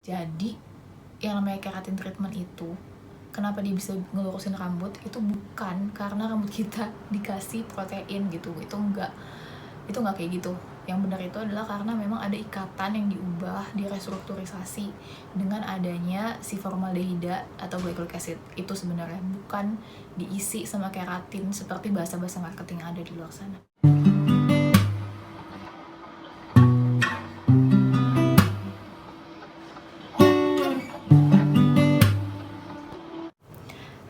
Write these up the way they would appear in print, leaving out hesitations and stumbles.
Jadi yang namanya keratin treatment itu, kenapa dia bisa ngelurusin rambut, itu bukan karena rambut kita dikasih protein gitu, itu enggak kayak gitu. Yang benar itu adalah karena memang ada ikatan yang diubah, direstrukturisasi dengan adanya si formaldehida atau glycolic acid. Itu sebenarnya bukan diisi sama keratin seperti bahasa-bahasa marketing yang ada di luar sana.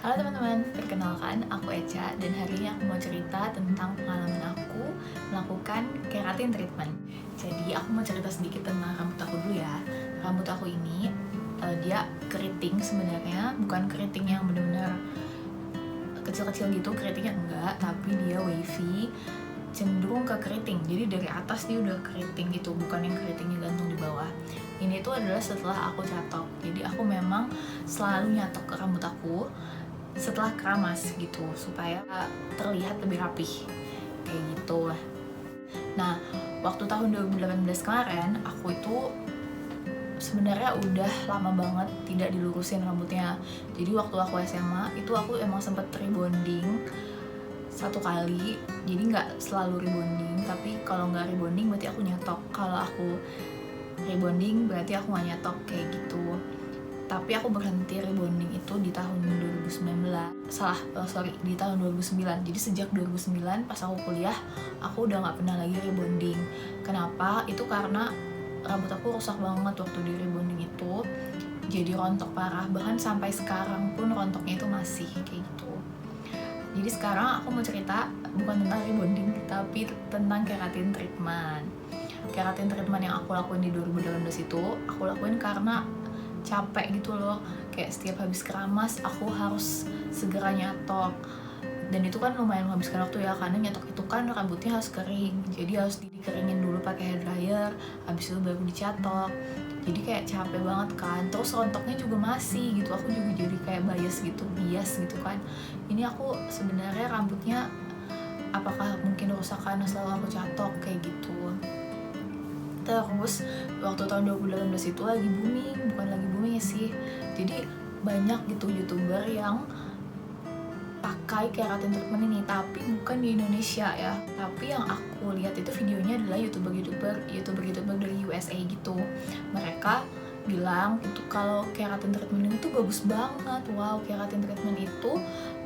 Halo teman-teman, perkenalkan aku Echa dan hari ini aku mau cerita tentang pengalaman aku melakukan keratin treatment. Jadi aku mau cerita sedikit tentang rambut aku dulu ya. Rambut aku ini dia keriting sebenarnya, bukan keriting yang benar-benar kecil-kecil gitu, keritingnya enggak, tapi dia wavy, cenderung ke keriting. Jadi dari atas dia udah keriting gitu, bukan yang keritingnya gantung di bawah. Ini tuh adalah setelah aku catok. Jadi aku memang selalu nyatok ke rambut aku setelah keramas gitu supaya terlihat lebih rapih kayak gitu. Nah, waktu tahun 2018 kemarin aku itu sebenarnya udah lama banget tidak dilurusin rambutnya. Jadi waktu aku SMA itu aku emang sempet rebonding 1 kali. Jadi nggak selalu rebonding, tapi kalau nggak rebonding berarti aku nyetok. Kalau aku rebonding berarti aku nggak nyetok kayak gitu. Tapi aku berhenti rebonding itu di tahun 2019. Di tahun 2009. Jadi sejak 2009 pas aku kuliah, aku udah gak pernah lagi rebonding. Kenapa? Itu karena rambut aku rusak banget waktu di rebonding itu. Jadi rontok parah, bahkan sampai sekarang pun rontoknya itu masih kayak gitu. Jadi sekarang aku mau cerita bukan tentang rebonding, tapi tentang keratin treatment. Keratin treatment yang aku lakuin di 2018 itu, aku lakuin karena capek gitu loh, kayak setiap habis keramas aku harus segera nyatok, dan itu kan lumayan menghabiskan waktu ya, karena nyatok itu kan rambutnya harus kering, jadi harus dikeringin dulu pakai hair dryer, habis itu baru dicatok. Jadi kayak capek banget kan, terus rontoknya juga masih gitu, aku juga jadi kayak bias gitu kan. Ini aku sebenarnya rambutnya apakah mungkin rusak karena selalu aku catok kayak gitu. Terus waktu tahun 2018 itu lagi booming sih, jadi banyak gitu youtuber yang pakai keratin treatment ini, tapi bukan di Indonesia ya. Tapi yang aku lihat itu videonya adalah youtuber dari USA gitu. Mereka bilang itu kalau keratin treatment itu bagus banget. Wow, keratin treatment itu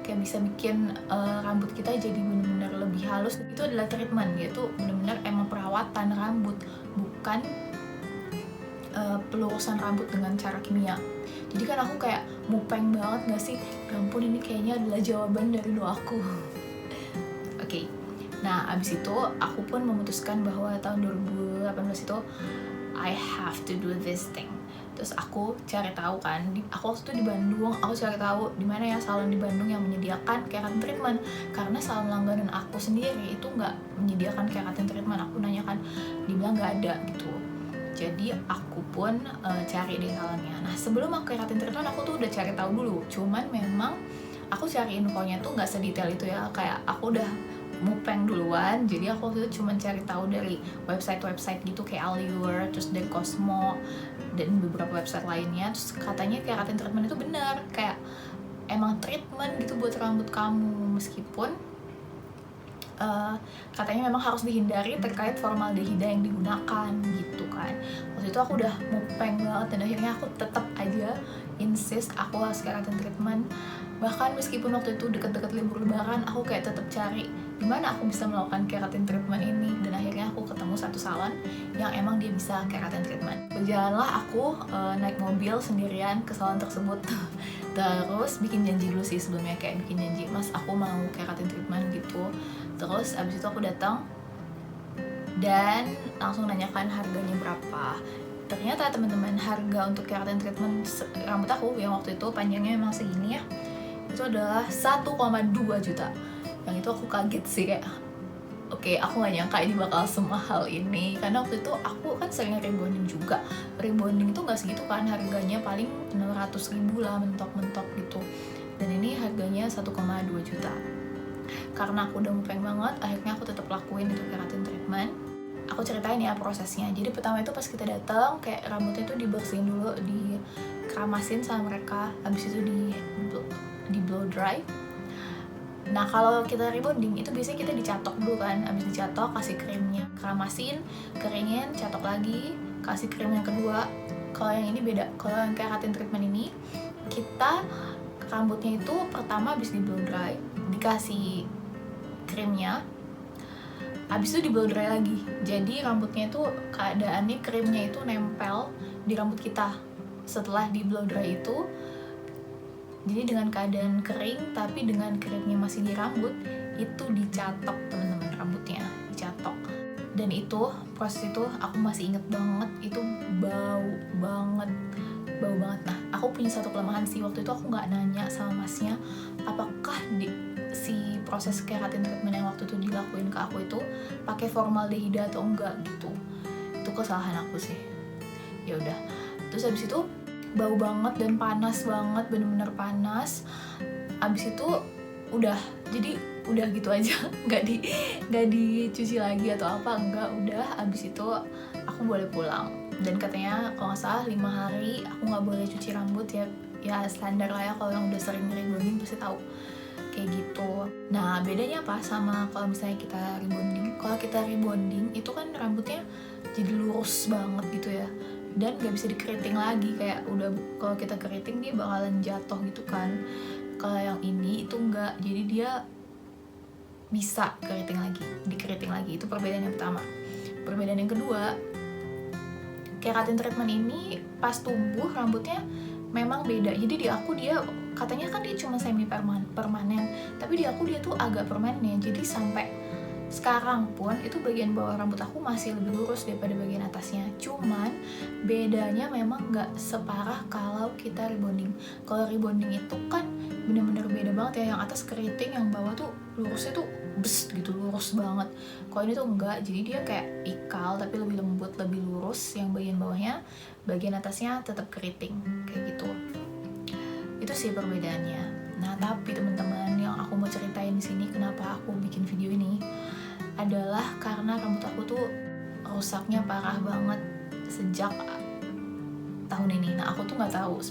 kayak bisa bikin rambut kita jadi benar-benar lebih halus. Itu adalah treatment, yaitu benar-benar emang perawatan rambut, bukan pelurusan rambut dengan cara kimia. Jadi kan aku kayak mupeng banget gak sih? Ya ampun, ini kayaknya adalah jawaban dari doaku. Oke. Nah, abis itu aku pun memutuskan bahwa tahun 2018 itu I have to do this thing. Terus aku cari tahu kan, aku waktu itu di Bandung, aku cari tahu di mana ya salon di Bandung yang menyediakan keratin treatment, karena salon langganan aku sendiri itu nggak menyediakan keratin treatment. Aku nanya kan, dibilang nggak ada gitu. Jadi aku pun cari di salonnya. Nah, sebelum aku keratin treatment aku tuh udah cari tahu dulu, cuman memang aku cari infonya tuh nggak sedetail itu ya, kayak aku udah mupeng duluan, jadi aku waktu itu cuma cari tahu dari website gitu kayak Allure, terus dari Cosmo dan beberapa website lainnya. Terus katanya keratin treatment itu benar, kayak emang treatment gitu buat rambut kamu, meskipun katanya memang harus dihindari terkait formaldehida yang digunakan gitu kan. Waktu itu aku udah mupeng banget dan akhirnya aku tetap aja insist aku harus keratin treatment. Bahkan meskipun waktu itu deket-deket libur lebaran, aku kayak tetap cari gimana aku bisa melakukan keratin treatment ini, dan akhirnya aku ketemu satu salon yang emang dia bisa keratin treatment. Berjalanlah aku naik mobil sendirian ke salon tersebut. Terus bikin janji dulu sih sebelumnya, kayak bikin janji, mas aku mau keratin treatment gitu. Terus abis itu aku datang dan langsung nanyakan harganya berapa. Ternyata teman-teman, harga untuk keratin treatment rambut aku yang waktu itu panjangnya memang segini ya, itu adalah 1,2 juta. Yang itu aku kaget sih, kayak oke, aku gak nyangka ini bakal semahal ini, karena waktu itu aku kan sering rebonding juga. Rebonding itu gak segitu kan harganya, paling 600.000 lah mentok-mentok gitu. Dan ini harganya 1,2 juta. Karena aku udah mupeng banget, akhirnya aku tetap lakuin itu keratin treatment. aku ceritain ya prosesnya. Jadi pertama itu pas kita datang, kayak rambutnya tuh dibersihin dulu, dikeramasin sama mereka, habis itu di blow dry. Nah kalau kita rebonding itu biasanya kita dicatok dulu kan, habis dicatok kasih krimnya, keramasin, keringin, catok lagi, kasih krim yang kedua. Kalau yang ini beda, kalau yang keratin treatment ini kita rambutnya itu pertama habis di blow dry, dikasih krimnya, habis itu di blow dry lagi. Jadi rambutnya itu keadaannya krimnya itu nempel di rambut kita setelah di blow dry itu. Jadi dengan keadaan kering tapi dengan krimnya masih di rambut, itu dicatok teman-teman, rambutnya dicatok. Dan itu proses itu aku masih inget banget, itu bau banget. Nah aku punya satu kelemahan sih, waktu itu aku nggak nanya sama masnya apakah si proses keratin treatment yang waktu itu dilakuin ke aku itu pakai formaldehida atau enggak gitu. Itu kesalahan aku sih. Ya udah, terus habis itu bau banget dan panas banget, bener-bener panas. Abis itu udah, jadi udah gitu aja, nggak dicuci lagi atau apa, enggak, udah. Abis itu aku boleh pulang, dan katanya kalau nggak salah 5 hari aku nggak boleh cuci rambut ya standar lah ya, kalau yang udah sering rebonding pasti tahu kayak gitu. Nah bedanya apa sama kalau misalnya kita rebonding? Kalau kita rebonding itu kan rambutnya jadi lurus banget gitu ya, dan nggak bisa dikeriting lagi, kayak udah kalau kita keriting dia bakalan jatuh gitu kan. Kalau yang ini itu enggak, jadi dia bisa dikeriting lagi. Itu perbedaan yang pertama. Perbedaan yang kedua, keratin treatment ini pas tumbuh rambutnya memang beda. Jadi di aku dia katanya kan dia cuma semi permanen, tapi di aku dia tuh agak permanen. Jadi sampai sekarang pun itu bagian bawah rambut aku masih lebih lurus daripada bagian atasnya. Cuman bedanya memang nggak separah kalau kita rebonding. Kalau rebonding itu kan bener-bener beda banget ya, yang atas keriting, yang bawah tuh lurusnya tuh bes gitu, lurus banget. Kalau ini tuh enggak, jadi dia kayak ikal tapi lebih lembut, lebih lurus. Yang bagian bawahnya, bagian atasnya tetap keriting kayak gitu. Itu sih perbedaannya. Nah tapi teman-teman, yang aku mau ceritain di sini kenapa aku bikin video ini adalah karena rambut aku tuh rusaknya parah banget sejak tahun ini. Nah aku tuh nggak tahu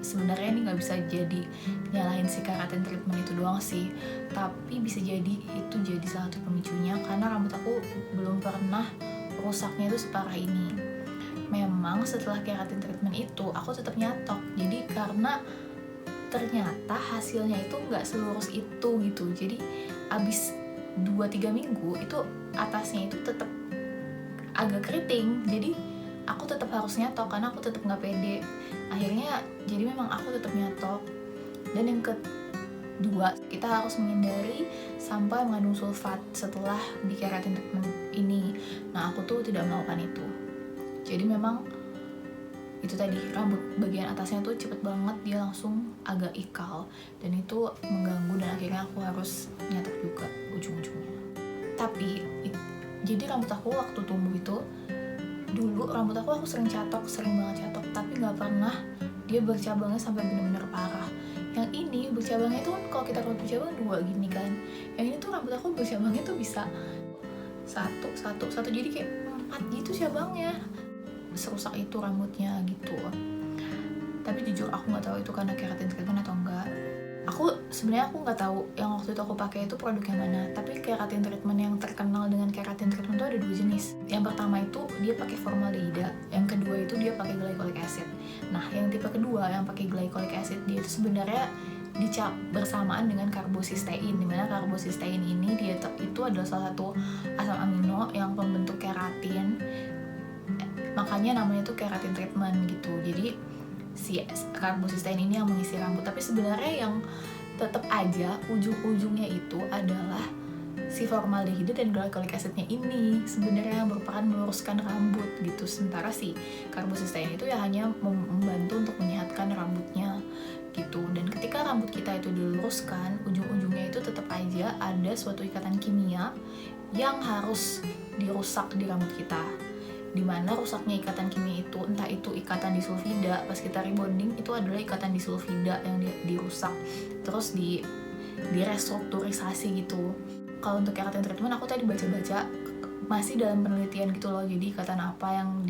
sebenarnya ini nggak bisa jadi nyalahin si keratin treatment itu doang sih, tapi bisa jadi itu jadi salah satu pemicunya, karena rambut aku belum pernah rusaknya itu separah ini. Memang setelah keratin treatment itu aku tetap nyatok, jadi karena ternyata hasilnya itu nggak selurus itu gitu. Jadi abis 2-3 minggu itu atasnya itu tetap agak keriting, jadi aku tetap harus nyatok karena aku tetap nggak pede. Akhirnya jadi memang aku tetap nyatok. Dan yang kedua, kita harus menghindari sampah mengandung sulfat setelah di keratin treatment ini. Nah aku tuh tidak melakukan itu. Jadi memang itu tadi, rambut bagian atasnya tuh cepet banget dia langsung agak ikal, dan itu mengganggu, dan akhirnya aku harus nyatok juga ujung-ujungnya. Tapi jadi rambut aku waktu tumbuh itu, dulu rambut aku sering banget catok, tapi nggak pernah dia bercabangnya sampai benar-benar parah. Yang ini bercabangnya itu kan, kalau kita rambut bercabang 2 gini kan, yang ini tuh rambut aku bercabangnya tuh bisa satu, jadi kayak 4 gitu cabangnya. Serusak itu rambutnya gitu. Tapi jujur aku nggak tahu itu karena keratin treatment atau enggak. Sebenarnya aku nggak tahu yang waktu itu aku pakai itu produk yang mana. Tapi keratin treatment yang terkenal dengan keratin treatment itu ada 2 jenis. Yang pertama itu dia pakai formaldehida, yang kedua itu dia pakai glycolic acid. Nah yang tipe kedua yang pakai glycolic acid, dia itu sebenarnya dicap bersamaan dengan karbosistein, dimana karbosistein ini dia itu adalah salah satu asam amino yang pembentuk keratin. Makanya namanya tuh keratin treatment gitu. Jadi si karbosistein ini yang mengisi rambut, tapi sebenarnya yang tetap aja ujung-ujungnya itu adalah si formaldehida dan glycolic acidnya ini sebenarnya yang berperan meluruskan rambut gitu. Sementara si karbosistein itu ya hanya membantu untuk menyehatkan rambutnya gitu. Dan ketika rambut kita itu diluruskan, ujung-ujungnya itu tetap aja ada suatu ikatan kimia yang harus dirusak di rambut kita. Dimana rusaknya ikatan kimia itu, entah itu ikatan disulfida, pas kita rebonding itu adalah ikatan disulfida yang dirusak, terus direstrukturisasi gitu. Kalau untuk keratin treatment aku tadi baca-baca masih dalam penelitian gitu loh, jadi ikatan apa yang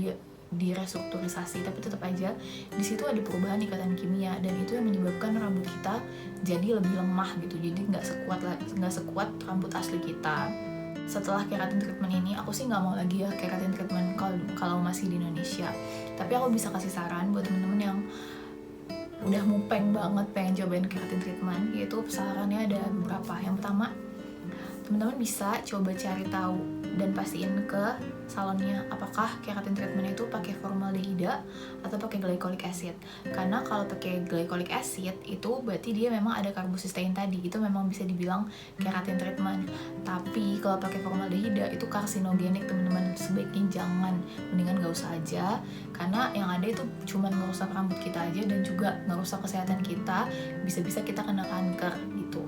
direstrukturisasi, tapi tetap aja di situ ada perubahan ikatan kimia, dan itu yang menyebabkan rambut kita jadi lebih lemah gitu, jadi nggak sekuat rambut asli kita. Setelah keratin treatment ini, aku sih nggak mau lagi ya keratin treatment kalau masih di Indonesia, tapi aku bisa kasih saran buat temen-temen yang udah mupeng banget pengen cobain keratin treatment, yaitu sarannya ada beberapa. Yang pertama, teman-teman bisa coba cari tahu dan pastiin ke salonnya apakah keratin treatment itu pakai formaldehida atau pakai glycolic acid. Karena kalau pakai glycolic acid itu berarti dia memang ada karbocysteine tadi, itu memang bisa dibilang keratin treatment. Tapi kalau pakai formaldehida itu karsinogenik teman-teman, sebaiknya jangan, mendingan gak usah aja, karena yang ada itu cuma ngerusak rambut kita aja dan juga ngerusak kesehatan kita, bisa-bisa kita kena kanker gitu.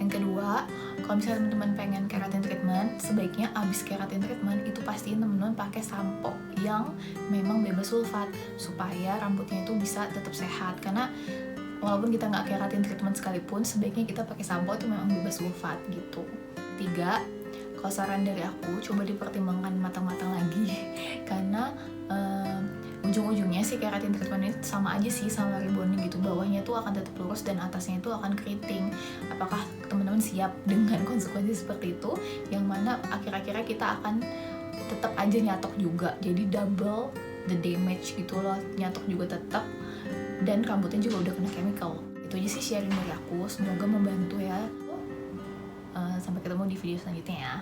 Yang kedua, kalau misalnya teman-teman pengen keratin treatment, sebaiknya abis keratin treatment itu pastiin teman-teman pakai sampo yang memang bebas sulfat supaya rambutnya itu bisa tetap sehat. Karena walaupun kita nggak keratin treatment sekalipun, sebaiknya kita pakai sampo itu memang bebas sulfat gitu. Tiga, kalau saran dari aku, coba dipertimbangkan matang-matang lagi karena ujung-ujungnya sih keratin treatment ini sama aja sih sama rebonding gitu, bawahnya tuh akan tetap lurus dan atasnya itu akan keriting. Apakah teman-teman siap dengan konsekuensi seperti itu, yang mana akhir-akhirnya kita akan tetap aja nyatok juga, jadi double the damage gitu loh, nyatok juga tetap dan rambutnya juga udah kena chemical. Itu aja sih sharing dari aku, semoga membantu ya. Sampai ketemu di video selanjutnya ya.